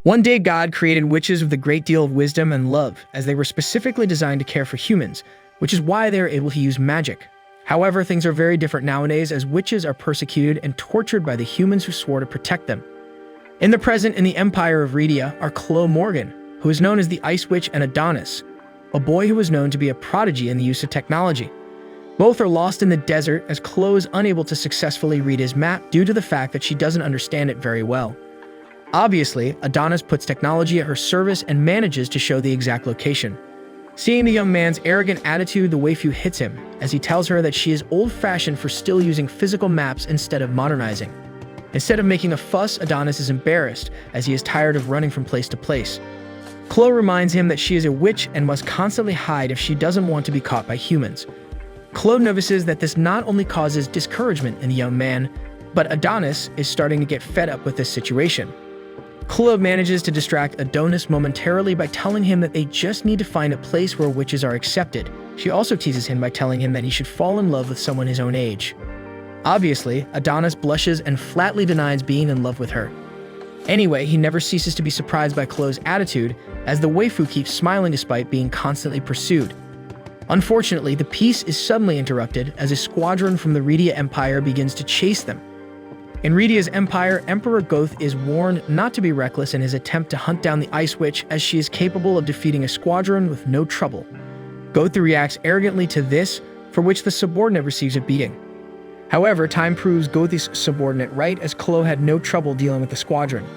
One day, God created witches with a great deal of wisdom and love, as they were specifically designed to care for humans, which is why they are able to use magic. However, things are very different nowadays, as witches are persecuted and tortured by the humans who swore to protect them. In the present, in the Empire of Rhedia, are Chloe Morgan, who is known as the Ice Witch, and Adonis, a boy who was known to be a prodigy in the use of technology. Both are lost in the desert, as Chloe is unable to successfully read his map due to the fact that she doesn't understand it very well. Obviously, Adonis puts technology at her service and manages to show the exact location. Seeing the young man's arrogant attitude, the waifu hits him, as he tells her that she is old-fashioned for still using physical maps instead of modernizing. Instead of making a fuss, Adonis is embarrassed, as he is tired of running from place to place. Chloe reminds him that she is a witch and must constantly hide if she doesn't want to be caught by humans. Chloe notices that this not only causes discouragement in the young man, but Adonis is starting to get fed up with this situation. Chloe manages to distract Adonis momentarily by telling him that they just need to find a place where witches are accepted. She also teases him by telling him that he should fall in love with someone his own age. Obviously, Adonis blushes and flatly denies being in love with her. Anyway, he never ceases to be surprised by Chloe's attitude, as the waifu keeps smiling despite being constantly pursued. Unfortunately, the peace is suddenly interrupted as a squadron from the Rhedia Empire begins to chase them. In Rhedia's empire, Emperor Goth is warned not to be reckless in his attempt to hunt down the Ice Witch, as she is capable of defeating a squadron with no trouble. Goth reacts arrogantly to this, for which the subordinate receives a beating. However, time proves Goth's subordinate right, as Chloe had no trouble dealing with the squadron.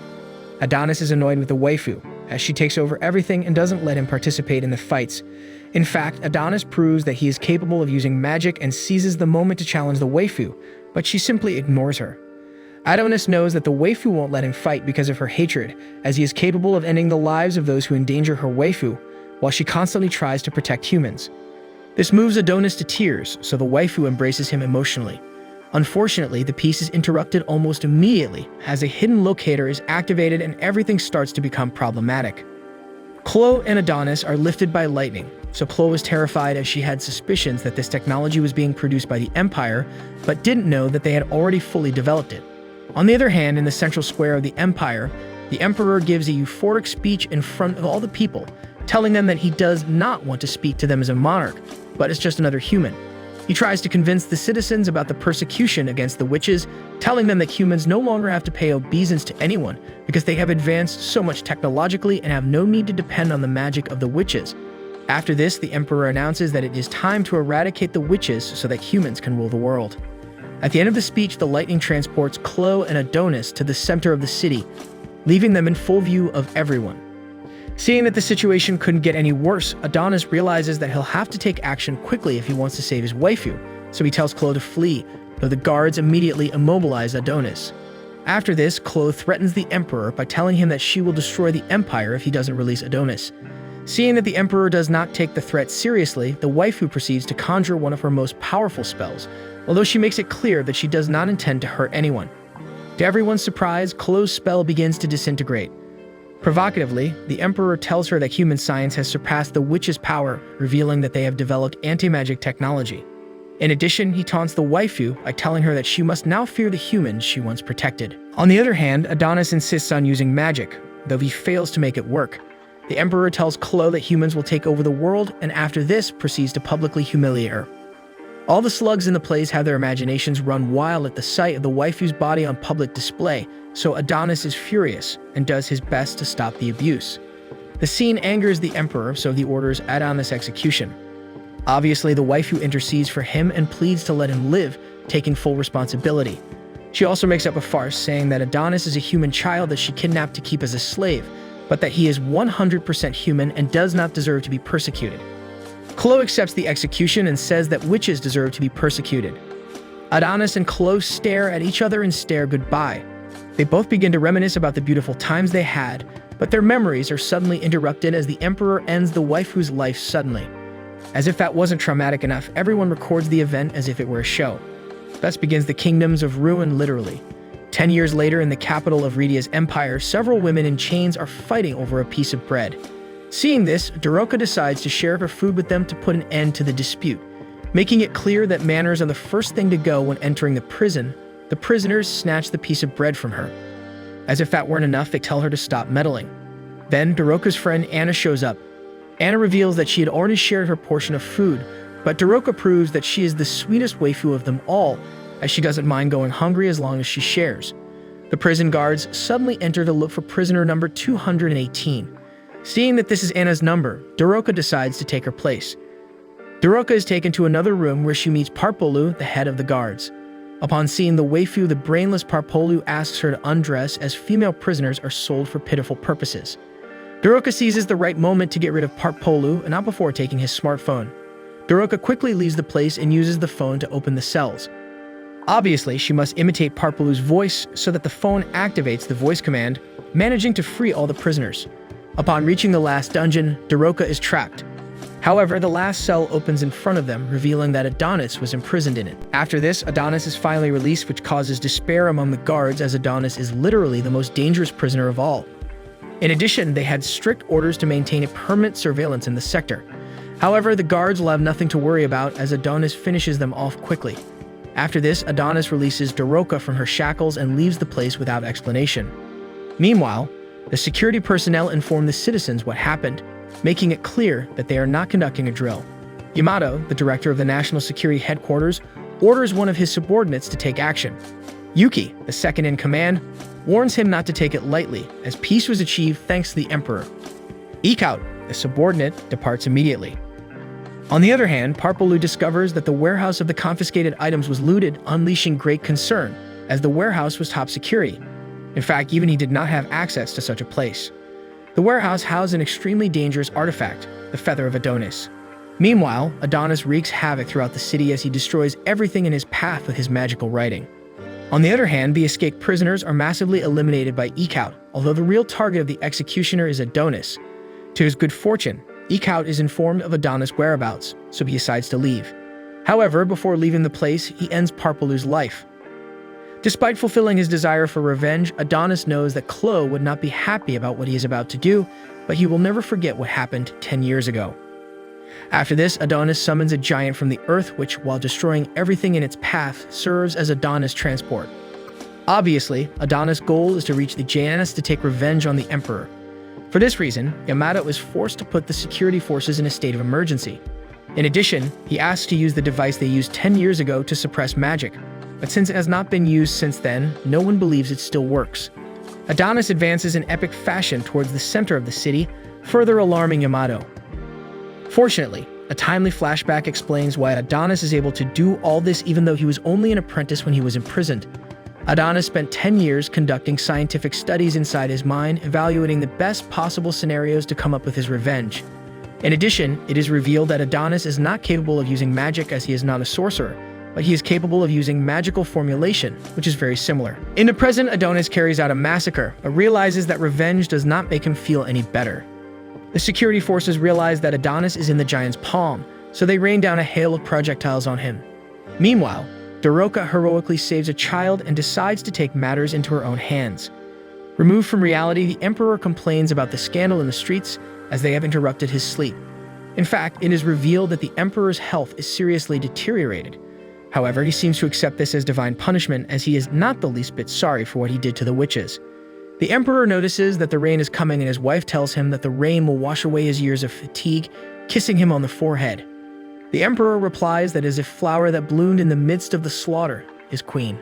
Adonis is annoyed with the waifu, as she takes over everything and doesn't let him participate in the fights. In fact, Adonis proves that he is capable of using magic and seizes the moment to challenge the waifu, but she simply ignores her. Adonis knows that the waifu won't let him fight because of her hatred, as he is capable of ending the lives of those who endanger her waifu, while she constantly tries to protect humans. This moves Adonis to tears, so the waifu embraces him emotionally. Unfortunately, the peace is interrupted almost immediately, as a hidden locator is activated and everything starts to become problematic. Chloe and Adonis are lifted by lightning, so Chloe was terrified, as she had suspicions that this technology was being produced by the Empire, but didn't know that they had already fully developed it. On the other hand, in the central square of the Empire, the Emperor gives a euphoric speech in front of all the people, telling them that he does not want to speak to them as a monarch, but as just another human. He tries to convince the citizens about the persecution against the witches, telling them that humans no longer have to pay obeisance to anyone because they have advanced so much technologically and have no need to depend on the magic of the witches. After this, the Emperor announces that it is time to eradicate the witches so that humans can rule the world. At the end of the speech, the lightning transports Chloe and Adonis to the center of the city, leaving them in full view of everyone. Seeing that the situation couldn't get any worse, Adonis realizes that he'll have to take action quickly if he wants to save his waifu, so he tells Chloe to flee, though the guards immediately immobilize Adonis. After this, Chloe threatens the Emperor by telling him that she will destroy the Empire if he doesn't release Adonis. Seeing that the Emperor does not take the threat seriously, the waifu proceeds to conjure one of her most powerful spells, although she makes it clear that she does not intend to hurt anyone. To everyone's surprise, Chloe's spell begins to disintegrate. Provocatively, the Emperor tells her that human science has surpassed the witch's power, revealing that they have developed anti-magic technology. In addition, he taunts the waifu by telling her that she must now fear the humans she once protected. On the other hand, Adonis insists on using magic, though he fails to make it work. The Emperor tells Chloe that humans will take over the world, and after this, proceeds to publicly humiliate her. All the slugs in the place have their imaginations run wild at the sight of the waifu's body on public display, so Adonis is furious and does his best to stop the abuse. The scene angers the Emperor, so he orders Adonis' execution. Obviously, the waifu intercedes for him and pleads to let him live, taking full responsibility. She also makes up a farce, saying that Adonis is a human child that she kidnapped to keep as a slave, but that he is 100% human and does not deserve to be persecuted. Chloe accepts the execution and says that witches deserve to be persecuted. Adonis and Chloe stare at each other and stare goodbye. They both begin to reminisce about the beautiful times they had, but their memories are suddenly interrupted as the Emperor ends the waifu's life suddenly. As if that wasn't traumatic enough, everyone records the event as if it were a show. Thus begins the kingdoms of ruin, literally. 10 years later, in the capital of Rhedia's empire, several women in chains are fighting over a piece of bread. Seeing this, Daroka decides to share her food with them to put an end to the dispute. Making it clear that manners are the first thing to go when entering the prison, the prisoners snatch the piece of bread from her. As if that weren't enough, they tell her to stop meddling. Then Doroka's friend Anna shows up. Anna reveals that she had already shared her portion of food, but Doroka proves that she is the sweetest waifu of them all, as she doesn't mind going hungry as long as she shares. The prison guards suddenly enter to look for prisoner number 218. Seeing that this is Anna's number, Doroka decides to take her place. Doroka is taken to another room where she meets Parpolu, the head of the guards. Upon seeing the waifu, the brainless Parpolu asks her to undress as female prisoners are sold for pitiful purposes. Doroka seizes the right moment to get rid of Parpolu, and not before taking his smartphone. Doroka quickly leaves the place and uses the phone to open the cells. Obviously, she must imitate Parpolu's voice so that the phone activates the voice command, managing to free all the prisoners. Upon reaching the last dungeon, Doroka is trapped. However, the last cell opens in front of them, revealing that Adonis was imprisoned in it. After this, Adonis is finally released, which causes despair among the guards, as Adonis is literally the most dangerous prisoner of all. In addition, they had strict orders to maintain a permanent surveillance in the sector. However, the guards will have nothing to worry about, as Adonis finishes them off quickly. After this, Adonis releases Doroka from her shackles and leaves the place without explanation. Meanwhile, the security personnel inform the citizens what happened, making it clear that they are not conducting a drill. Yamato, the director of the National Security Headquarters, orders one of his subordinates to take action. Yuki, the second in command, warns him not to take it lightly, as peace was achieved thanks to the Emperor. Ikout, the subordinate, departs immediately. On the other hand, Parpolu discovers that the warehouse of the confiscated items was looted, unleashing great concern, as the warehouse was top security. In fact, even he did not have access to such a place. The warehouse housed an extremely dangerous artifact, the feather of Adonis. Meanwhile, Adonis wreaks havoc throughout the city as he destroys everything in his path with his magical writing. On the other hand, the escaped prisoners are massively eliminated by Ikout, although the real target of the executioner is Adonis. To his good fortune, Ikout is informed of Adonis' whereabouts, so he decides to leave. However, before leaving the place, he ends Parpolu's life. Despite fulfilling his desire for revenge, Adonis knows that Chloe would not be happy about what he is about to do, but he will never forget what happened 10 years ago. After this, Adonis summons a giant from the earth, which, while destroying everything in its path, serves as Adonis' transport. Obviously, Adonis' goal is to reach the Janus to take revenge on the Emperor. For this reason, Yamato is forced to put the security forces in a state of emergency. In addition, he asks to use the device they used 10 years ago to suppress magic, but since it has not been used since then, no one believes it still works. Adonis advances in epic fashion towards the center of the city, further alarming Yamato. Fortunately, a timely flashback explains why Adonis is able to do all this even though he was only an apprentice when he was imprisoned. Adonis spent 10 years conducting scientific studies inside his mind, evaluating the best possible scenarios to come up with his revenge. In addition, it is revealed that Adonis is not capable of using magic as he is not a sorcerer, but he is capable of using magical formulation, which is very similar. In the present, Adonis carries out a massacre, but realizes that revenge does not make him feel any better. The security forces realize that Adonis is in the giant's palm, so they rain down a hail of projectiles on him. Meanwhile, Doroka heroically saves a child and decides to take matters into her own hands. Removed from reality, the Emperor complains about the scandal in the streets as they have interrupted his sleep. In fact, it is revealed that the Emperor's health is seriously deteriorated. However, he seems to accept this as divine punishment, as he is not the least bit sorry for what he did to the witches. The Emperor notices that the rain is coming, and his wife tells him that the rain will wash away his years of fatigue, kissing him on the forehead. The Emperor replies that as a flower that bloomed in the midst of the slaughter, his queen.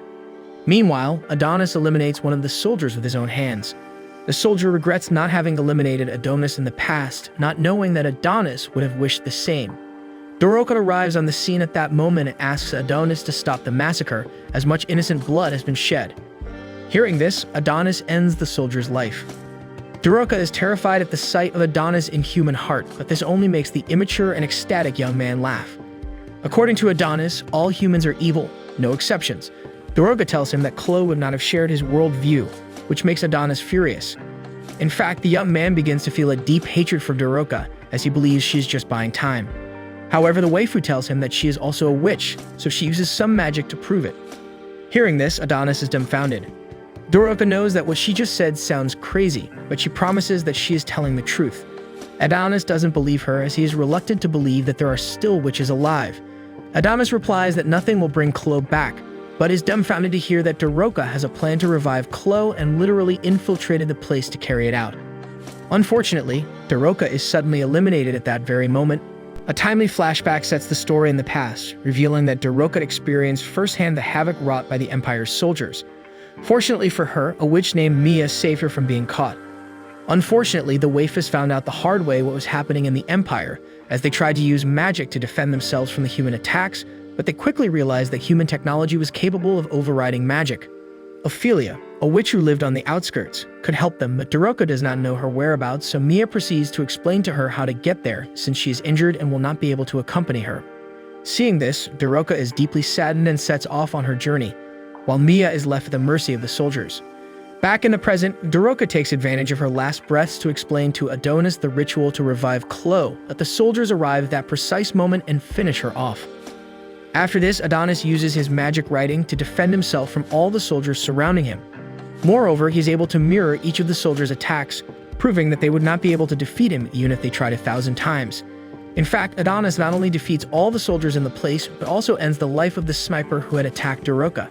Meanwhile, Adonis eliminates one of the soldiers with his own hands. The soldier regrets not having eliminated Adonis in the past, not knowing that Adonis would have wished the same. Doroka arrives on the scene at that moment and asks Adonis to stop the massacre, as much innocent blood has been shed. Hearing this, Adonis ends the soldier's life. Doroka is terrified at the sight of Adonis' inhuman heart, but this only makes the immature and ecstatic young man laugh. According to Adonis, all humans are evil, no exceptions. Doroka tells him that Chloe would not have shared his worldview, which makes Adonis furious. In fact, the young man begins to feel a deep hatred for Doroka, as he believes she is just buying time. However, the waifu tells him that she is also a witch, so she uses some magic to prove it. Hearing this, Adonis is dumbfounded. Doroka knows that what she just said sounds crazy, but she promises that she is telling the truth. Adonis doesn't believe her, as he is reluctant to believe that there are still witches alive. Adonis replies that nothing will bring Chloe back, but is dumbfounded to hear that Daroka has a plan to revive Chloe and literally infiltrated the place to carry it out. Unfortunately, Daroka is suddenly eliminated at that very moment. A timely flashback sets the story in the past, revealing that Daroka experienced firsthand the havoc wrought by the Empire's soldiers. Fortunately for her, a witch named Mia saved her from being caught. Unfortunately, the waifus found out the hard way what was happening in the Empire, as they tried to use magic to defend themselves from the human attacks, but they quickly realized that human technology was capable of overriding magic. Ophelia, a witch who lived on the outskirts, could help them, but Daroka does not know her whereabouts, so Mia proceeds to explain to her how to get there since she is injured and will not be able to accompany her. Seeing this, Daroka is deeply saddened and sets off on her journey, while Mia is left at the mercy of the soldiers. Back in the present, Daroka takes advantage of her last breaths to explain to Adonis the ritual to revive Chloe, but the soldiers arrive at that precise moment and finish her off. After this, Adonis uses his magic writing to defend himself from all the soldiers surrounding him. Moreover, he's able to mirror each of the soldiers' attacks, proving that they would not be able to defeat him even if they tried 1,000 times. In fact, Adonis not only defeats all the soldiers in the place, but also ends the life of the sniper who had attacked Daroka.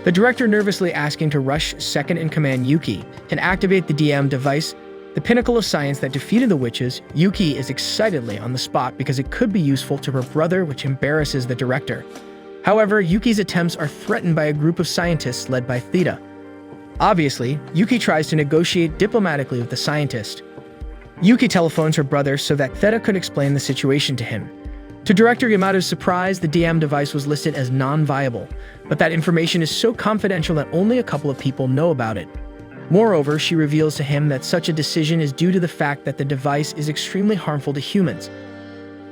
The director nervously asking to rush second-in-command Yuki and activate the DM device, the pinnacle of science that defeated the witches. Yuki is excitedly on the spot because it could be useful to her brother, which embarrasses the director. However, Yuki's attempts are threatened by a group of scientists led by Theta. Obviously, Yuki tries to negotiate diplomatically with the scientist. Yuki telephones her brother so that Theta could explain the situation to him. To Director Yamato's surprise, the DM device was listed as non-viable, but that information is so confidential that only a couple of people know about it. Moreover, she reveals to him that such a decision is due to the fact that the device is extremely harmful to humans.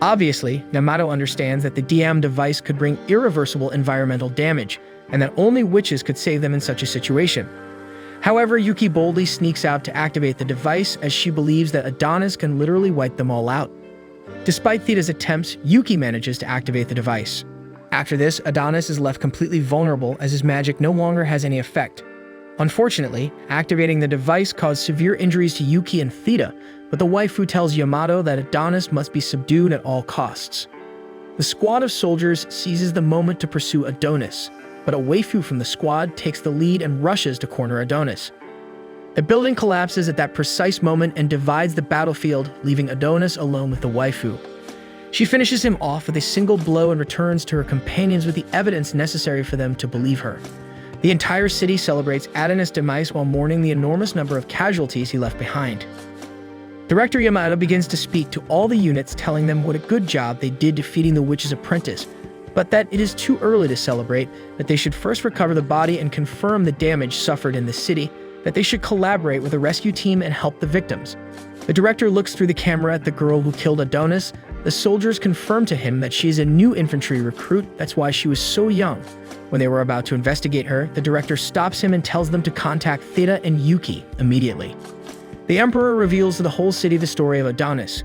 Obviously, Yamato understands that the DM device could bring irreversible environmental damage, and that only witches could save them in such a situation. However, Yuki boldly sneaks out to activate the device as she believes that Adonis can literally wipe them all out. Despite Theta's attempts, Yuki manages to activate the device. After this, Adonis is left completely vulnerable as his magic no longer has any effect. Unfortunately, activating the device caused severe injuries to Yuki and Theta, but the waifu tells Yamato that Adonis must be subdued at all costs. The squad of soldiers seizes the moment to pursue Adonis, but a waifu from the squad takes the lead and rushes to corner Adonis. The building collapses at that precise moment and divides the battlefield, leaving Adonis alone with the waifu. She finishes him off with a single blow and returns to her companions with the evidence necessary for them to believe her. The entire city celebrates Adonis' demise while mourning the enormous number of casualties he left behind. Director Yamato begins to speak to all the units, telling them what a good job they did defeating the witch's apprentice, but that it is too early to celebrate, that they should first recover the body and confirm the damage suffered in the city, that they should collaborate with a rescue team and help the victims. The director looks through the camera at the girl who killed Adonis. The soldiers confirm to him that she is a new infantry recruit, that's why she was so young. When they were about to investigate her, the director stops him and tells them to contact Theta and Yuki immediately. The Emperor reveals to the whole city the story of Adonis,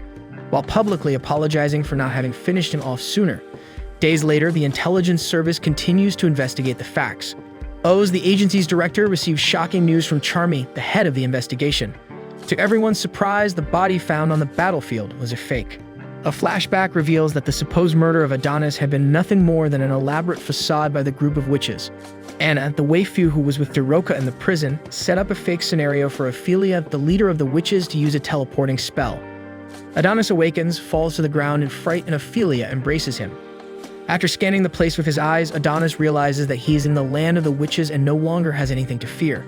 while publicly apologizing for not having finished him off sooner. Days later, the intelligence service continues to investigate the facts. Oz, the agency's director, receives shocking news from Charmy, the head of the investigation. To everyone's surprise, the body found on the battlefield was a fake. A flashback reveals that the supposed murder of Adonis had been nothing more than an elaborate facade by the group of witches. Anna, the waifu who was with Daroka in the prison, set up a fake scenario for Ophelia, the leader of the witches, to use a teleporting spell. Adonis awakens, falls to the ground in fright, and Ophelia embraces him. After scanning the place with his eyes, Adonis realizes that he is in the land of the witches and no longer has anything to fear.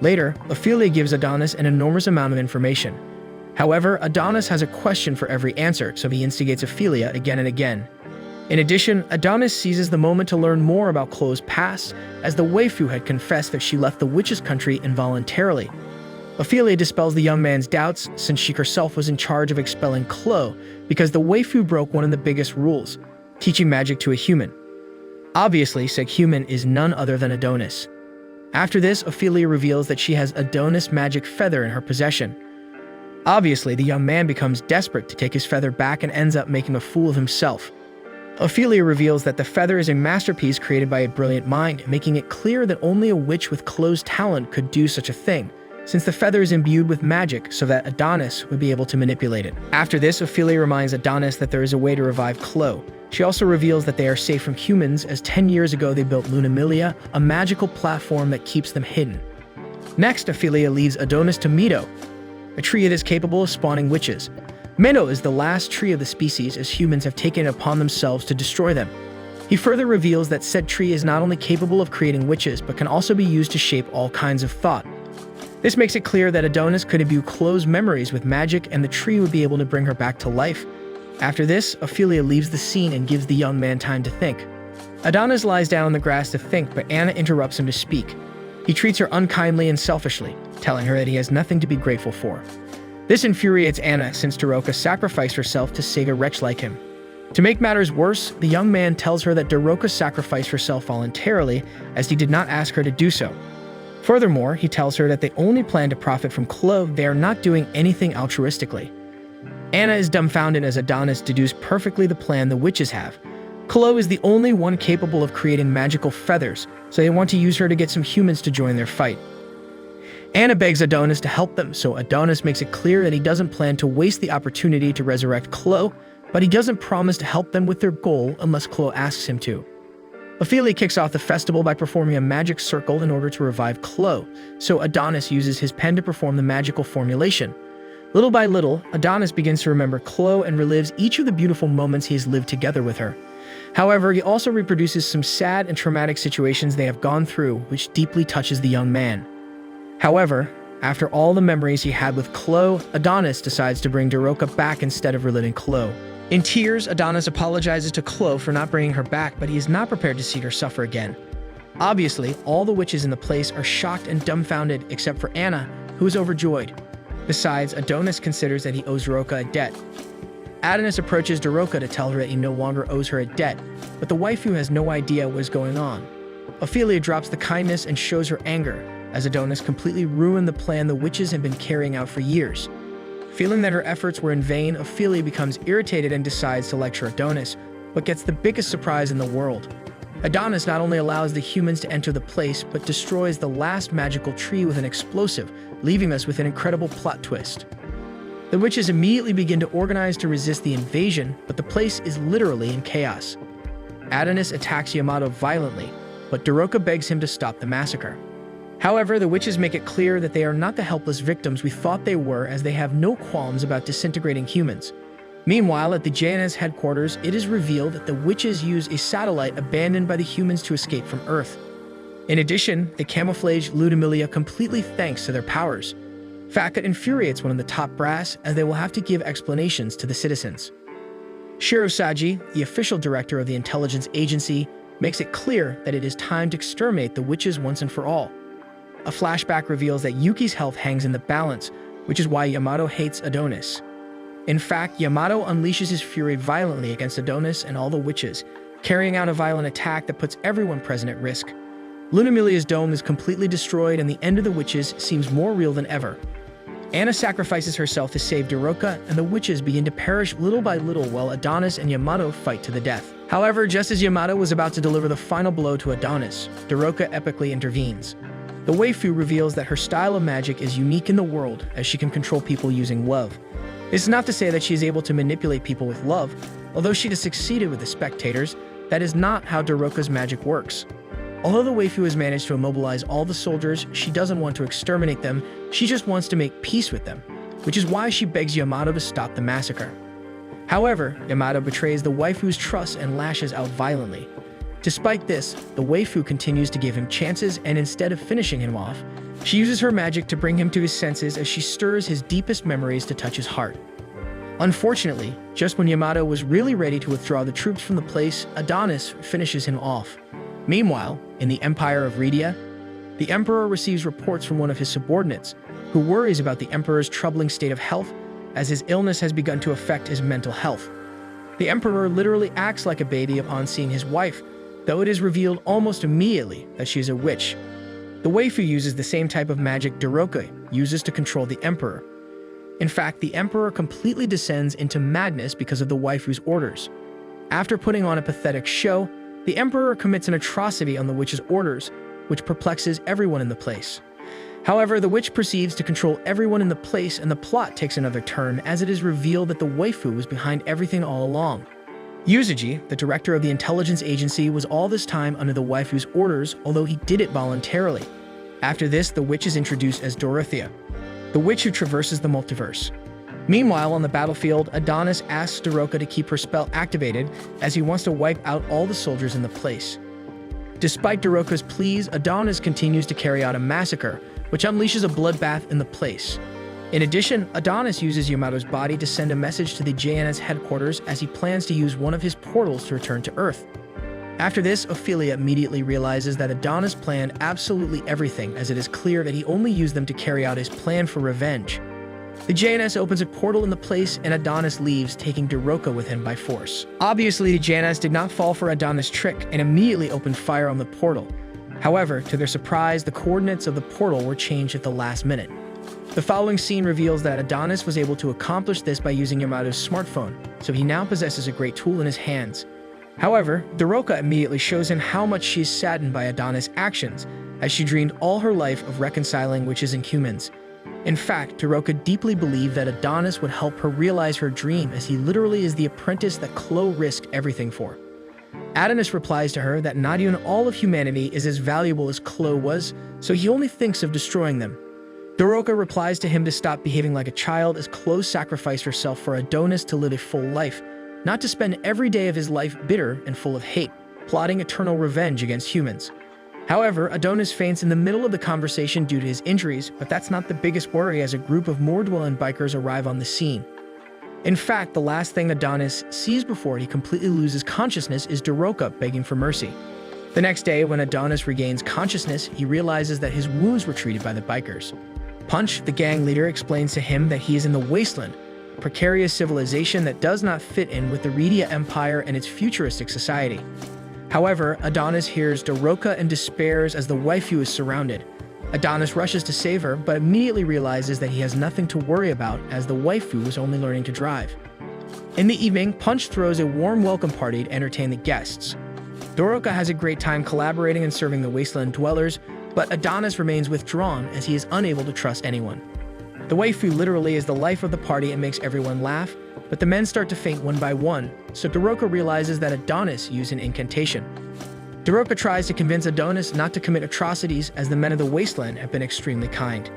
Later, Ophelia gives Adonis an enormous amount of information. However, Adonis has a question for every answer, so he instigates Ophelia again and again. In addition, Adonis seizes the moment to learn more about Chloe's past, as the waifu had confessed that she left the witches' country involuntarily. Ophelia dispels the young man's doubts, since she herself was in charge of expelling Chloe, because the waifu broke one of the biggest rules, teaching magic to a human. Obviously, said human is none other than Adonis. After this, Ophelia reveals that she has Adonis' magic feather in her possession. Obviously, the young man becomes desperate to take his feather back and ends up making a fool of himself. Ophelia reveals that the feather is a masterpiece created by a brilliant mind, making it clear that only a witch with Chloe's talent could do such a thing, since the feather is imbued with magic so that Adonis would be able to manipulate it. After this, Ophelia reminds Adonis that there is a way to revive Chloe, She also reveals that they are safe from humans, as 10 years ago they built Lunamilia, a magical platform that keeps them hidden. Next, Ophelia leads Adonis to Meadow, a tree that is capable of spawning witches. Meadow is the last tree of the species, as humans have taken it upon themselves to destroy them. He further reveals that said tree is not only capable of creating witches, but can also be used to shape all kinds of thought. This makes it clear that Adonis could imbue Chloe's memories with magic, and the tree would be able to bring her back to life. After this, Ophelia leaves the scene and gives the young man time to think. Adonis lies down on the grass to think, but Anna interrupts him to speak. He treats her unkindly and selfishly, telling her that he has nothing to be grateful for. This infuriates Anna, since Daroka sacrificed herself to save a wretch like him. To make matters worse, the young man tells her that Daroka sacrificed herself voluntarily, as he did not ask her to do so. Furthermore, he tells her that they only plan to profit from Chloe, they are not doing anything altruistically. Anna is dumbfounded as Adonis deduced perfectly the plan the witches have. Chloe is the only one capable of creating magical feathers, so they want to use her to get some humans to join their fight. Anna begs Adonis to help them, so Adonis makes it clear that he doesn't plan to waste the opportunity to resurrect Chloe, but he doesn't promise to help them with their goal unless Chloe asks him to. Ophelia kicks off the festival by performing a magic circle in order to revive Chloe, so Adonis uses his pen to perform the magical formulation. Little by little, Adonis begins to remember Chloe and relives each of the beautiful moments he has lived together with her. However, he also reproduces some sad and traumatic situations they have gone through, which deeply touches the young man. However, after all the memories he had with Chloe, Adonis decides to bring Daroka back instead of reliving Chloe. In tears, Adonis apologizes to Chloe for not bringing her back, but he is not prepared to see her suffer again. Obviously, all the witches in the place are shocked and dumbfounded except for Anna, who is overjoyed. Besides, Adonis considers that he owes Daroka a debt. Adonis approaches Daroka to tell her that he no longer owes her a debt, but the waifu has no idea what is going on. Ophelia drops the kindness and shows her anger, as Adonis completely ruined the plan the witches have been carrying out for years. Feeling that her efforts were in vain, Ophelia becomes irritated and decides to lecture Adonis, but gets the biggest surprise in the world. Adonis not only allows the humans to enter the place, but destroys the last magical tree with an explosive, leaving us with an incredible plot twist. The witches immediately begin to organize to resist the invasion, but the place is literally in chaos. Adonis attacks Yamato violently, but Daroka begs him to stop the massacre. However, the witches make it clear that they are not the helpless victims we thought they were, as they have no qualms about disintegrating humans. Meanwhile, at the JNS headquarters, it is revealed that the witches use a satellite abandoned by the humans to escape from Earth. In addition, they camouflage Lunamilia completely thanks to their powers. Fact that infuriates one of the top brass, as they will have to give explanations to the citizens. Shirosagi, the official director of the intelligence agency, makes it clear that it is time to exterminate the witches once and for all. A flashback reveals that Yuki's health hangs in the balance, which is why Yamato hates Adonis. In fact, Yamato unleashes his fury violently against Adonis and all the witches, carrying out a violent attack that puts everyone present at risk. Lunamilia's dome is completely destroyed, and the end of the witches seems more real than ever. Anna sacrifices herself to save Daroka, and the witches begin to perish little by little while Adonis and Yamato fight to the death. However, just as Yamato was about to deliver the final blow to Adonis, Daroka epically intervenes. The waifu reveals that her style of magic is unique in the world, as she can control people using love. This is not to say that she is able to manipulate people with love. Although she has succeeded with the spectators, that is not how Daroka's magic works. Although the waifu has managed to immobilize all the soldiers, she doesn't want to exterminate them, she just wants to make peace with them, which is why she begs Yamato to stop the massacre. However, Yamato betrays the waifu's trust and lashes out violently. Despite this, the waifu continues to give him chances, and instead of finishing him off, she uses her magic to bring him to his senses as she stirs his deepest memories to touch his heart. Unfortunately, just when Yamato was really ready to withdraw the troops from the place, Adonis finishes him off. Meanwhile, in the Empire of Rhedia, the Emperor receives reports from one of his subordinates, who worries about the Emperor's troubling state of health, as his illness has begun to affect his mental health. The Emperor literally acts like a baby upon seeing his wife, though it is revealed almost immediately that she is a witch. The waifu uses the same type of magic Daroka uses to control the Emperor. In fact, the Emperor completely descends into madness because of the waifu's orders. After putting on a pathetic show, the Emperor commits an atrocity on the witch's orders, which perplexes everyone in the place. However, the witch proceeds to control everyone in the place, and the plot takes another turn as it is revealed that the waifu was behind everything all along. Usagi, the director of the intelligence agency, was all this time under the waifu's orders, although he did it voluntarily. After this, the witch is introduced as Dorothea, the witch who traverses the multiverse. Meanwhile, on the battlefield, Adonis asks Doroka to keep her spell activated as he wants to wipe out all the soldiers in the place. Despite Doroka's pleas, Adonis continues to carry out a massacre, which unleashes a bloodbath in the place. In addition, Adonis uses Yamato's body to send a message to the JNS headquarters as he plans to use one of his portals to return to Earth. After this, Ophelia immediately realizes that Adonis planned absolutely everything, as it is clear that he only used them to carry out his plan for revenge. The JNS opens a portal in the place and Adonis leaves, taking Doroka with him by force. Obviously, the JNS did not fall for Adonis' trick and immediately opened fire on the portal. However, to their surprise, the coordinates of the portal were changed at the last minute. The following scene reveals that Adonis was able to accomplish this by using Yamato's smartphone, so he now possesses a great tool in his hands. However, Doroka immediately shows him how much she is saddened by Adonis' actions, as she dreamed all her life of reconciling witches and humans. In fact, Doroka deeply believed that Adonis would help her realize her dream, as he literally is the apprentice that Chloe risked everything for. Adonis replies to her that not even all of humanity is as valuable as Chloe was, so he only thinks of destroying them. Doroka replies to him to stop behaving like a child, as Chloe sacrificed herself for Adonis to live a full life, not to spend every day of his life bitter and full of hate, plotting eternal revenge against humans. However, Adonis faints in the middle of the conversation due to his injuries, but that's not the biggest worry, as a group of Mordwellan bikers arrive on the scene. In fact, the last thing Adonis sees before he completely loses consciousness is Doroka begging for mercy. The next day, when Adonis regains consciousness, he realizes that his wounds were treated by the bikers. Punch, the gang leader, explains to him that he is in the Wasteland, a precarious civilization that does not fit in with the Redia Empire and its futuristic society. However, Adonis hears Doroka and despairs as the waifu is surrounded. Adonis rushes to save her, but immediately realizes that he has nothing to worry about, as the waifu was only learning to drive. In the evening, Punch throws a warm welcome party to entertain the guests. Doroka has a great time collaborating and serving the Wasteland dwellers, but Adonis remains withdrawn as he is unable to trust anyone. The waifu literally is the life of the party and makes everyone laugh, but the men start to faint one by one, so Doroka realizes that Adonis used an incantation. Doroka tries to convince Adonis not to commit atrocities, as the men of the Wasteland have been extremely kind.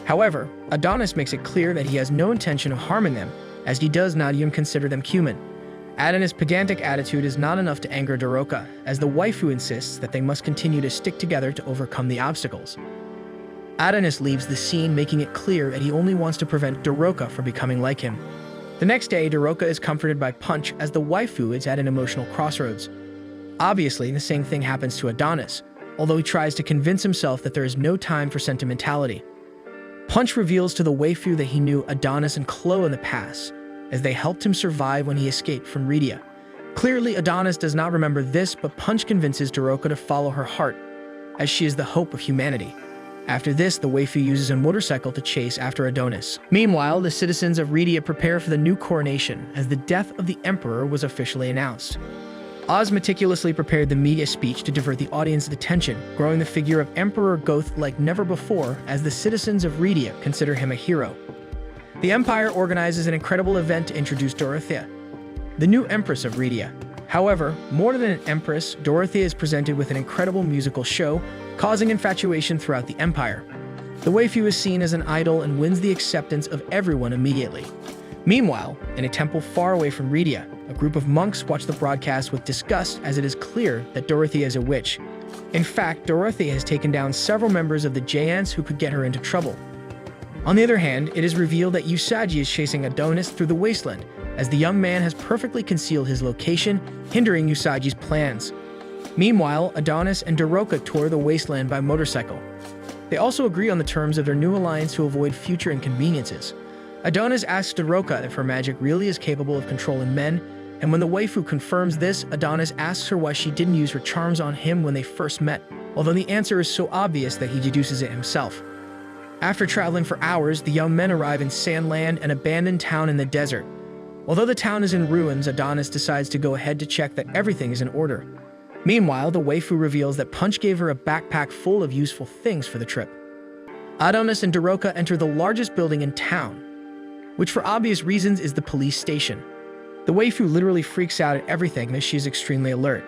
However, Adonis makes it clear that he has no intention of harming them, as he does not even consider them human. Adonis' pedantic attitude is not enough to anger Doroka, as the waifu insists that they must continue to stick together to overcome the obstacles. Adonis leaves the scene, making it clear that he only wants to prevent Doroka from becoming like him. The next day, Doroka is comforted by Punch, as the waifu is at an emotional crossroads. Obviously, the same thing happens to Adonis, although he tries to convince himself that there is no time for sentimentality. Punch reveals to the waifu that he knew Adonis and Chloe in the past, as they helped him survive when he escaped from Redia. Clearly, Adonis does not remember this, but Punch convinces Doroka to follow her heart, as she is the hope of humanity. After this, the waifu uses a motorcycle to chase after Adonis. Meanwhile, the citizens of Redia prepare for the new coronation, as the death of the emperor was officially announced. Oz meticulously prepared the media speech to divert the audience's attention, growing the figure of Emperor Goth like never before, as the citizens of Redia consider him a hero. The Empire organizes an incredible event to introduce Dorothea, the new Empress of Redia. However, more than an empress, Dorothea is presented with an incredible musical show, causing infatuation throughout the Empire. The waifu is seen as an idol and wins the acceptance of everyone immediately. Meanwhile, in a temple far away from Redia, a group of monks watch the broadcast with disgust, as it is clear that Dorothea is a witch. In fact, Dorothea has taken down several members of the JNS who could get her into trouble. On the other hand, it is revealed that Usagi is chasing Adonis through the wasteland, as the young man has perfectly concealed his location, hindering Usagi's plans. Meanwhile, Adonis and Doroka tour the wasteland by motorcycle. They also agree on the terms of their new alliance to avoid future inconveniences. Adonis asks Doroka if her magic really is capable of controlling men, and when the waifu confirms this, Adonis asks her why she didn't use her charms on him when they first met, although the answer is so obvious that he deduces it himself. After traveling for hours, the young men arrive in Sandland, an abandoned town in the desert. Although the town is in ruins, Adonis decides to go ahead to check that everything is in order. Meanwhile, the waifu reveals that Punch gave her a backpack full of useful things for the trip. Adonis and Doroka enter the largest building in town, which for obvious reasons is the police station. The waifu literally freaks out at everything as she is extremely alert.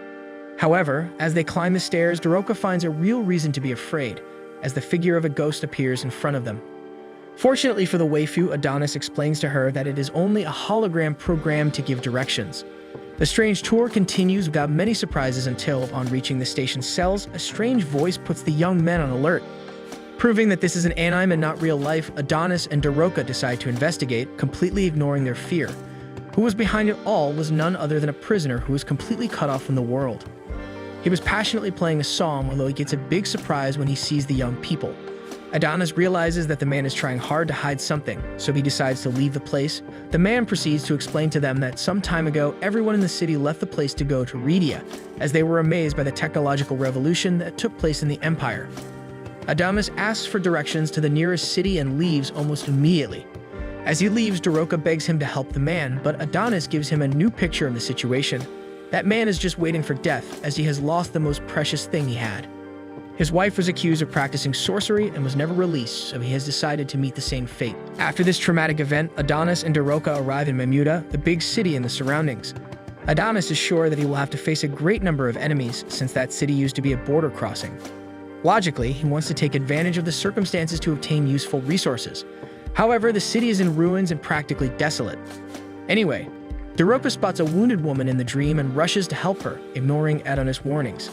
However, as they climb the stairs, Doroka finds a real reason to be afraid, as the figure of a ghost appears in front of them. Fortunately for the waifu, Adonis explains to her that it is only a hologram programmed to give directions. The strange tour continues without many surprises until, upon reaching the station's cells, a strange voice puts the young men on alert. Proving that this is an anime and not real life, Adonis and Doroka decide to investigate, completely ignoring their fear. Who was behind it all was none other than a prisoner who was completely cut off from the world. He was passionately playing a psalm, although he gets a big surprise when he sees the young people. Adonis realizes that the man is trying hard to hide something, so he decides to leave the place. The man proceeds to explain to them that some time ago, everyone in the city left the place to go to Rhedia, as they were amazed by the technological revolution that took place in the Empire. Adonis asks for directions to the nearest city and leaves almost immediately. As he leaves, Doroka begs him to help the man, but Adonis gives him a new picture of the situation. That man is just waiting for death, as he has lost the most precious thing he had. His wife was accused of practicing sorcery and was never released, so he has decided to meet the same fate. After this traumatic event, Adonis and Doroka arrive in Mamuda, the big city in the surroundings. Adonis is sure that he will have to face a great number of enemies, since that city used to be a border crossing. Logically, he wants to take advantage of the circumstances to obtain useful resources. However, the city is in ruins and practically desolate. Anyway, Doroka spots a wounded woman in the dream and rushes to help her, ignoring Adonis' warnings.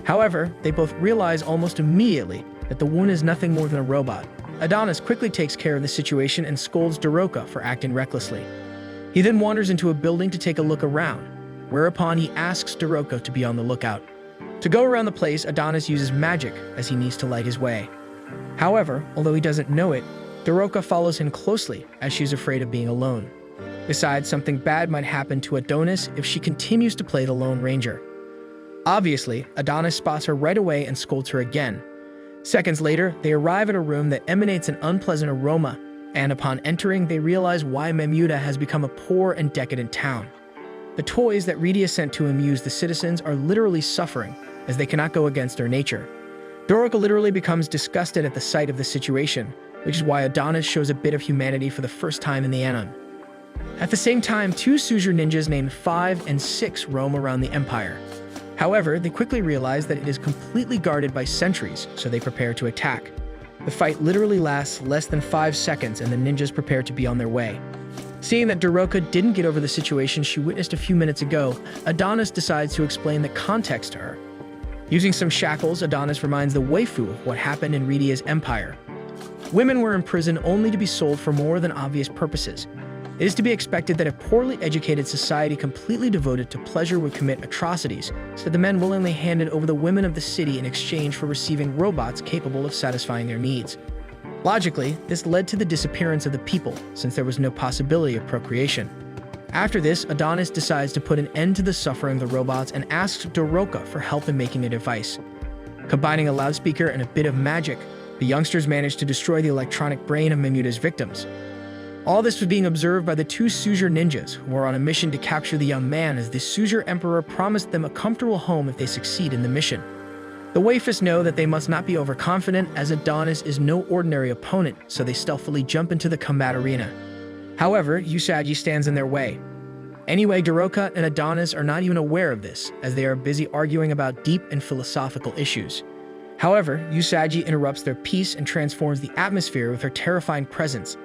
However, they both realize almost immediately that the wound is nothing more than a robot. Adonis quickly takes care of the situation and scolds Doroka for acting recklessly. He then wanders into a building to take a look around, whereupon he asks Doroka to be on the lookout. To go around the place, Adonis uses magic as he needs to light his way. However, although he doesn't know it, Doroka follows him closely as she's afraid of being alone. Besides, something bad might happen to Adonis if she continues to play the Lone Ranger. Obviously, Adonis spots her right away and scolds her again. Seconds later, they arrive at a room that emanates an unpleasant aroma, and upon entering, they realize why Mamuda has become a poor and decadent town. The toys that Rhedia sent to amuse the citizens are literally suffering, as they cannot go against their nature. Doroka literally becomes disgusted at the sight of the situation, which is why Adonis shows a bit of humanity for the first time in the anime. At the same time, two Suzure ninjas named 5 and 6 roam around the Empire. However, they quickly realize that it is completely guarded by sentries, so they prepare to attack. The fight literally lasts less than 5 seconds and the ninjas prepare to be on their way. Seeing that Doroka didn't get over the situation she witnessed a few minutes ago, Adonis decides to explain the context to her. Using some shackles, Adonis reminds the waifu of what happened in Rhedia's empire. Women were imprisoned only to be sold for more than obvious purposes. It is to be expected that a poorly educated society completely devoted to pleasure would commit atrocities, so the men willingly handed over the women of the city in exchange for receiving robots capable of satisfying their needs. Logically, this led to the disappearance of the people, since there was no possibility of procreation. After this, Adonis decides to put an end to the suffering of the robots and asks Doroka for help in making a device. Combining a loudspeaker and a bit of magic, the youngsters manage to destroy the electronic brain of Mamuda's victims. All this was being observed by the two Suzure ninjas, who were on a mission to capture the young man, as the Suzure Emperor promised them a comfortable home if they succeed in the mission. The waifus know that they must not be overconfident, as Adonis is no ordinary opponent, so they stealthily jump into the combat arena. However, Usagi stands in their way. Anyway, Doroka and Adonis are not even aware of this, as they are busy arguing about deep and philosophical issues. However, Usagi interrupts their peace and transforms the atmosphere with her terrifying presence.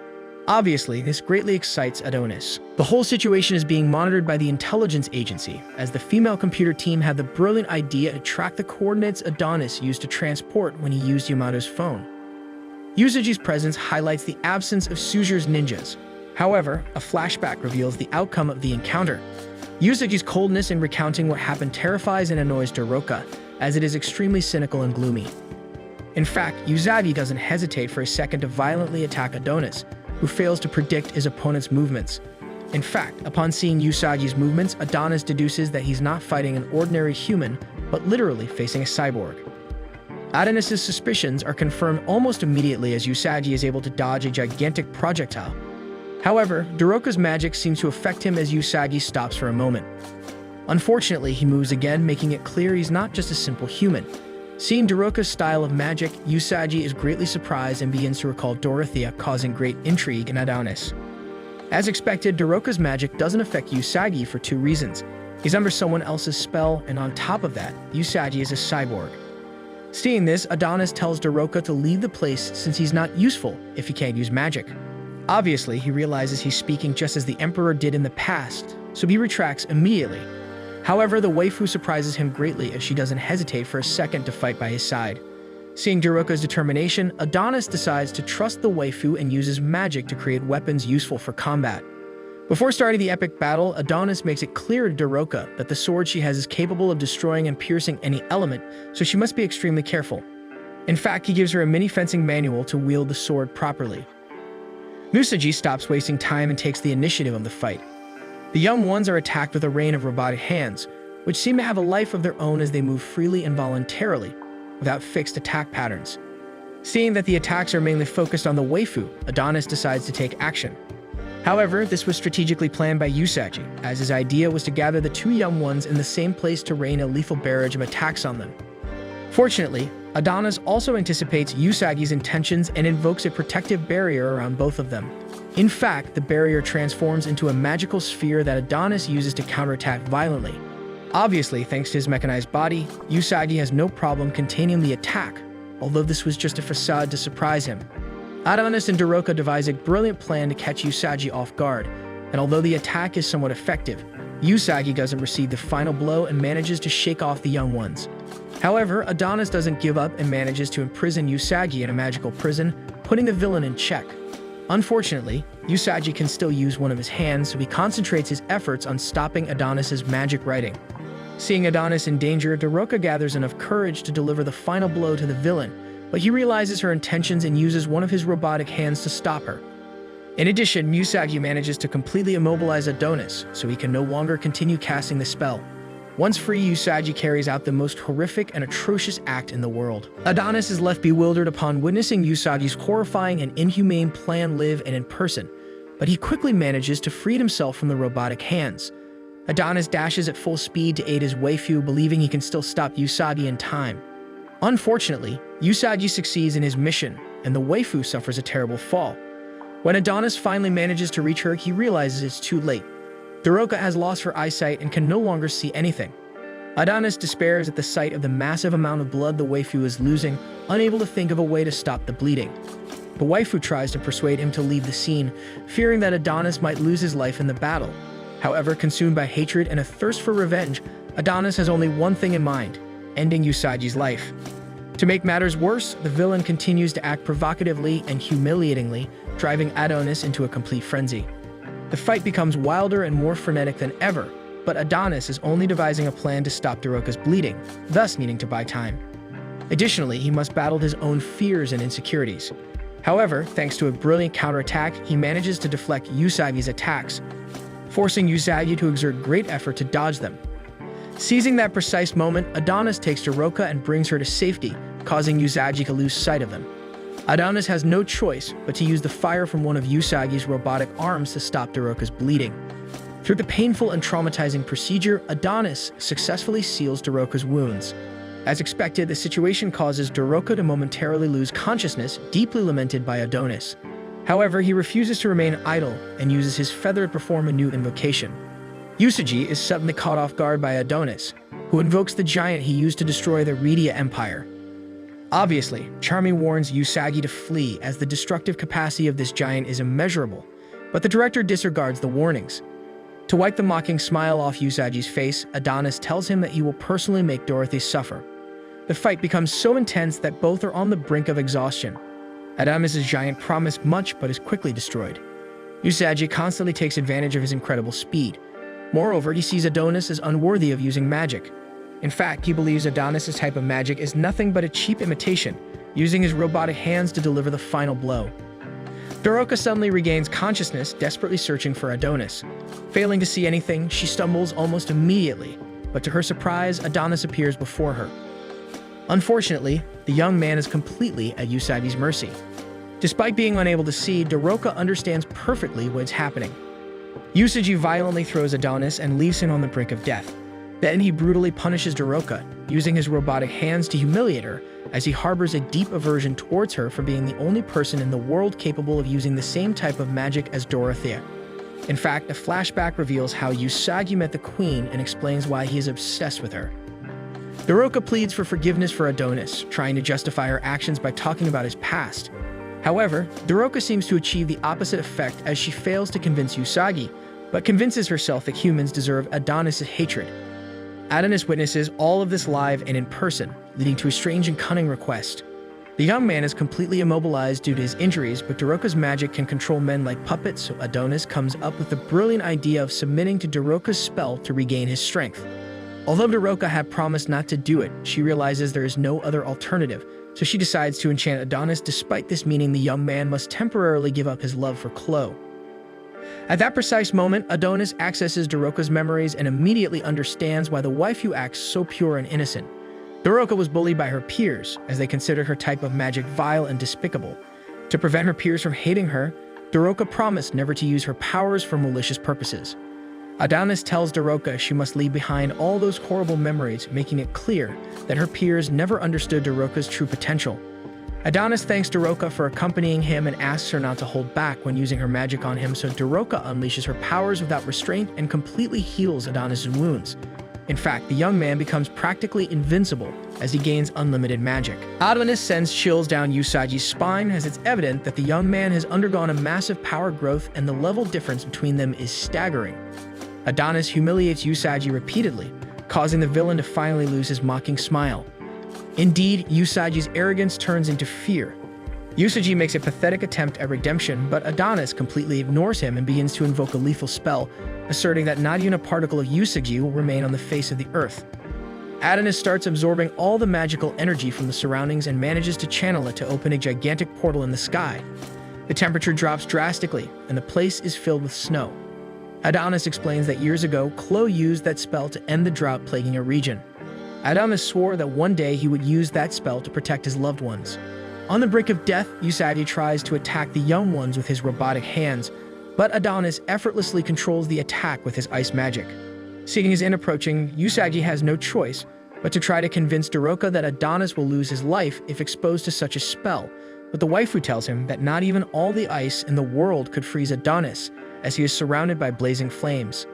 Obviously, this greatly excites Adonis. The whole situation is being monitored by the intelligence agency, as the female computer team had the brilliant idea to track the coordinates Adonis used to transport when he used Yamato's phone. Usagi's presence highlights the absence of Suzure's ninjas. However, a flashback reveals the outcome of the encounter. Usagi's coldness in recounting what happened terrifies and annoys Doroka, as it is extremely cynical and gloomy. In fact, Usagi doesn't hesitate for a second to violently attack Adonis, who fails to predict his opponent's movements. In fact, upon seeing Usagi's movements, Adonis deduces that he's not fighting an ordinary human, but literally facing a cyborg. Adonis' suspicions are confirmed almost immediately as Usagi is able to dodge a gigantic projectile. However, Doroka's magic seems to affect him as Usagi stops for a moment. Unfortunately, he moves again, making it clear he's not just a simple human. Seeing Doroka's style of magic, Usagi is greatly surprised and begins to recall Dorothea, causing great intrigue in Adonis. As expected, Doroka's magic doesn't affect Usagi for two reasons. He's under someone else's spell, and on top of that, Usagi is a cyborg. Seeing this, Adonis tells Doroka to leave the place since he's not useful if he can't use magic. Obviously, he realizes he's speaking just as the Emperor did in the past, so he retracts immediately. However, the waifu surprises him greatly as she doesn't hesitate for a second to fight by his side. Seeing Doroka's determination, Adonis decides to trust the waifu and uses magic to create weapons useful for combat. Before starting the epic battle, Adonis makes it clear to Doroka that the sword she has is capable of destroying and piercing any element, so she must be extremely careful. In fact, he gives her a mini fencing manual to wield the sword properly. Usagi stops wasting time and takes the initiative of the fight. The young ones are attacked with a rain of robotic hands, which seem to have a life of their own as they move freely and voluntarily, without fixed attack patterns. Seeing that the attacks are mainly focused on the waifu, Adonis decides to take action. However, this was strategically planned by Usagi, as his idea was to gather the two young ones in the same place to rain a lethal barrage of attacks on them. Fortunately, Adonis also anticipates Usagi's intentions and invokes a protective barrier around both of them. In fact, the barrier transforms into a magical sphere that Adonis uses to counterattack violently. Obviously, thanks to his mechanized body, Usagi has no problem containing the attack, although this was just a facade to surprise him. Adonis and Doroka devise a brilliant plan to catch Usagi off guard, and although the attack is somewhat effective, Usagi doesn't receive the final blow and manages to shake off the young ones. However, Adonis doesn't give up and manages to imprison Usagi in a magical prison, putting the villain in check. Unfortunately, Usagi can still use one of his hands, so he concentrates his efforts on stopping Adonis's magic writing. Seeing Adonis in danger, Doroka gathers enough courage to deliver the final blow to the villain, but he realizes her intentions and uses one of his robotic hands to stop her. In addition, Usagi manages to completely immobilize Adonis, so he can no longer continue casting the spell. Once free, Usagi carries out the most horrific and atrocious act in the world. Adonis is left bewildered upon witnessing Usagi's horrifying and inhumane plan live and in person, but he quickly manages to free himself from the robotic hands. Adonis dashes at full speed to aid his waifu, believing he can still stop Usagi in time. Unfortunately, Usagi succeeds in his mission, and the waifu suffers a terrible fall. When Adonis finally manages to reach her, he realizes it's too late. Doroka has lost her eyesight and can no longer see anything. Adonis despairs at the sight of the massive amount of blood the waifu is losing, unable to think of a way to stop the bleeding. The waifu tries to persuade him to leave the scene, fearing that Adonis might lose his life in the battle. However, consumed by hatred and a thirst for revenge, Adonis has only one thing in mind: ending Usagi's life. To make matters worse, the villain continues to act provocatively and humiliatingly, driving Adonis into a complete frenzy. The fight becomes wilder and more frenetic than ever, but Adonis is only devising a plan to stop Doroka's bleeding, thus needing to buy time. Additionally, he must battle his own fears and insecurities. However, thanks to a brilliant counterattack, he manages to deflect Usagi's attacks, forcing Usagi to exert great effort to dodge them. Seizing that precise moment, Adonis takes Doroka and brings her to safety, causing Usagi to lose sight of them. Adonis has no choice but to use the fire from one of Usagi's robotic arms to stop Doroka's bleeding. Through the painful and traumatizing procedure, Adonis successfully seals Doroka's wounds. As expected, the situation causes Doroka to momentarily lose consciousness, deeply lamented by Adonis. However, he refuses to remain idle and uses his feather to perform a new invocation. Usagi is suddenly caught off guard by Adonis, who invokes the giant he used to destroy the Redia Empire. Obviously, Charmy warns Usagi to flee as the destructive capacity of this giant is immeasurable, but the director disregards the warnings. To wipe the mocking smile off Usagi's face, Adonis tells him that he will personally make Dorothy suffer. The fight becomes so intense that both are on the brink of exhaustion. Adonis's giant promised much but is quickly destroyed. Usagi constantly takes advantage of his incredible speed. Moreover, he sees Adonis as unworthy of using magic. In fact, he believes Adonis' type of magic is nothing but a cheap imitation, using his robotic hands to deliver the final blow. Doroka suddenly regains consciousness, desperately searching for Adonis. Failing to see anything, she stumbles almost immediately, but to her surprise, Adonis appears before her. Unfortunately, the young man is completely at Usagi's mercy. Despite being unable to see, Doroka understands perfectly what's happening. Usagi violently throws Adonis and leaves him on the brink of death. Then he brutally punishes Doroka, using his robotic hands to humiliate her, as he harbors a deep aversion towards her for being the only person in the world capable of using the same type of magic as Dorothea. In fact, a flashback reveals how Usagi met the queen and explains why he is obsessed with her. Doroka pleads for forgiveness for Adonis, trying to justify her actions by talking about his past. However, Doroka seems to achieve the opposite effect as she fails to convince Usagi, but convinces herself that humans deserve Adonis' hatred. Adonis witnesses all of this live and in person, leading to a strange and cunning request. The young man is completely immobilized due to his injuries, but Doroka's magic can control men like puppets, so Adonis comes up with the brilliant idea of submitting to Doroka's spell to regain his strength. Although Doroka had promised not to do it, she realizes there is no other alternative, so she decides to enchant Adonis despite this meaning the young man must temporarily give up his love for Chloe. At that precise moment, Adonis accesses Doroka's memories and immediately understands why the waifu acts so pure and innocent. Doroka was bullied by her peers, as they considered her type of magic vile and despicable. To prevent her peers from hating her, Doroka promised never to use her powers for malicious purposes. Adonis tells Doroka she must leave behind all those horrible memories, making it clear that her peers never understood Doroka's true potential. Adonis thanks Doroka for accompanying him and asks her not to hold back when using her magic on him, so Doroka unleashes her powers without restraint and completely heals Adonis' wounds. In fact, the young man becomes practically invincible as he gains unlimited magic. Adonis sends chills down Usagi's spine as it's evident that the young man has undergone a massive power growth and the level difference between them is staggering. Adonis humiliates Usagi repeatedly, causing the villain to finally lose his mocking smile. Indeed, Usagi's arrogance turns into fear. Usagi makes a pathetic attempt at redemption, but Adonis completely ignores him and begins to invoke a lethal spell, asserting that not even a particle of Usagi will remain on the face of the earth. Adonis starts absorbing all the magical energy from the surroundings and manages to channel it to open a gigantic portal in the sky. The temperature drops drastically, and the place is filled with snow. Adonis explains that years ago, Chloe used that spell to end the drought plaguing a region. Adonis swore that one day he would use that spell to protect his loved ones. On the brink of death, Usagi tries to attack the young ones with his robotic hands, but Adonis effortlessly controls the attack with his ice magic. Seeing his end approaching, Usagi has no choice but to try to convince Doroka that Adonis will lose his life if exposed to such a spell, but the waifu tells him that not even all the ice in the world could freeze Adonis, as he is surrounded by blazing flames.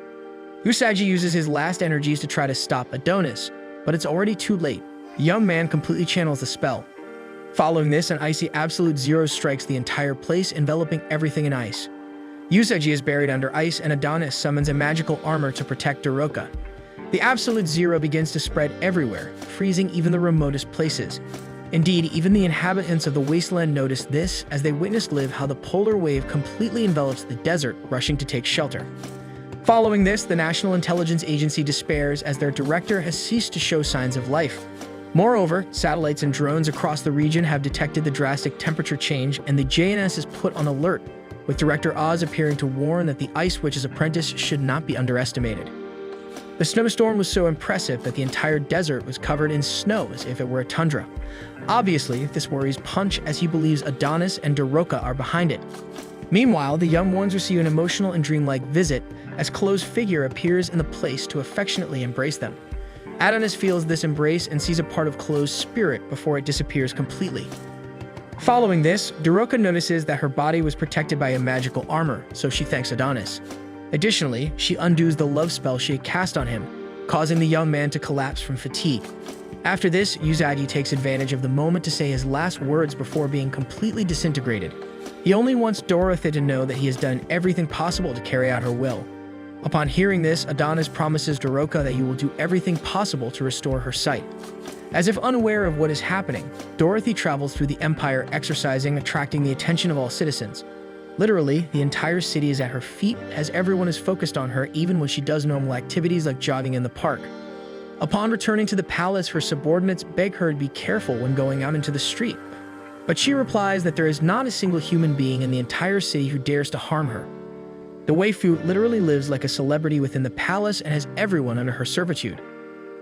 Usagi uses his last energies to try to stop Adonis, but it's already too late. The young man completely channels the spell. Following this, an icy absolute zero strikes the entire place, enveloping everything in ice. Usagi is buried under ice, and Adonis summons a magical armor to protect Doroka. The absolute zero begins to spread everywhere, freezing even the remotest places. Indeed, even the inhabitants of the wasteland notice this as they witness live how the polar wave completely envelops the desert, rushing to take shelter. Following this, the National Intelligence Agency despairs as their director has ceased to show signs of life. Moreover, satellites and drones across the region have detected the drastic temperature change, and the JNS is put on alert, with Director Oz appearing to warn that the Ice Witch's apprentice should not be underestimated. The snowstorm was so impressive that the entire desert was covered in snow as if it were a tundra. Obviously, this worries Punch as he believes Adonis and Doroka are behind it. Meanwhile, the young ones receive an emotional and dreamlike visit as Chloe's figure appears in the place to affectionately embrace them. Adonis feels this embrace and sees a part of Chloe's spirit before it disappears completely. Following this, Doroka notices that her body was protected by a magical armor, so she thanks Adonis. Additionally, she undoes the love spell she had cast on him, causing the young man to collapse from fatigue. After this, Usagi takes advantage of the moment to say his last words before being completely disintegrated. He only wants Dorothy to know that he has done everything possible to carry out her will. Upon hearing this, Adonis promises Doroka that he will do everything possible to restore her sight. As if unaware of what is happening, Dorothy travels through the Empire exercising, attracting the attention of all citizens. Literally, the entire city is at her feet as everyone is focused on her even when she does normal activities like jogging in the park. Upon returning to the palace, her subordinates beg her to be careful when going out into the street. But she replies that there is not a single human being in the entire city who dares to harm her. The waifu literally lives like a celebrity within the palace and has everyone under her servitude.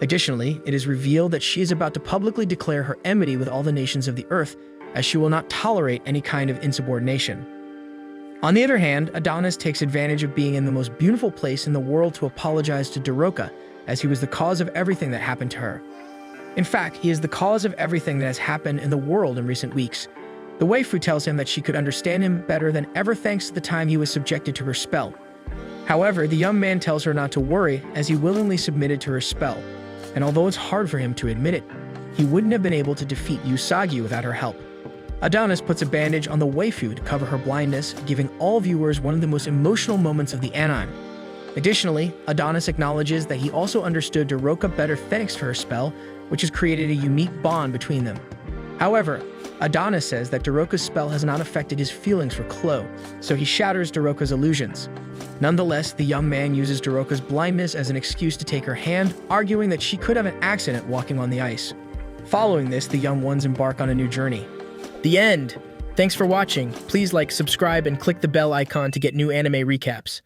Additionally, it is revealed that she is about to publicly declare her enmity with all the nations of the earth, as she will not tolerate any kind of insubordination. On the other hand, Adonis takes advantage of being in the most beautiful place in the world to apologize to Doroka, as he was the cause of everything that happened to her. In fact, he is the cause of everything that has happened in the world in recent weeks. The waifu tells him that she could understand him better than ever thanks to the time he was subjected to her spell. However, the young man tells her not to worry as he willingly submitted to her spell, and although it's hard for him to admit it, he wouldn't have been able to defeat Usagi without her help. Adonis puts a bandage on the waifu to cover her blindness, giving all viewers one of the most emotional moments of the anime. Additionally, Adonis acknowledges that he also understood Daroka better thanks to her spell, which has created a unique bond between them. However, Adonis says that Daroka's spell has not affected his feelings for Chloe, so he shatters Daroka's illusions. Nonetheless, the young man uses Daroka's blindness as an excuse to take her hand, arguing that she could have an accident walking on the ice. Following this, the young ones embark on a new journey. The end! Thanks for watching. Please like, subscribe, and click the bell icon to get new anime recaps.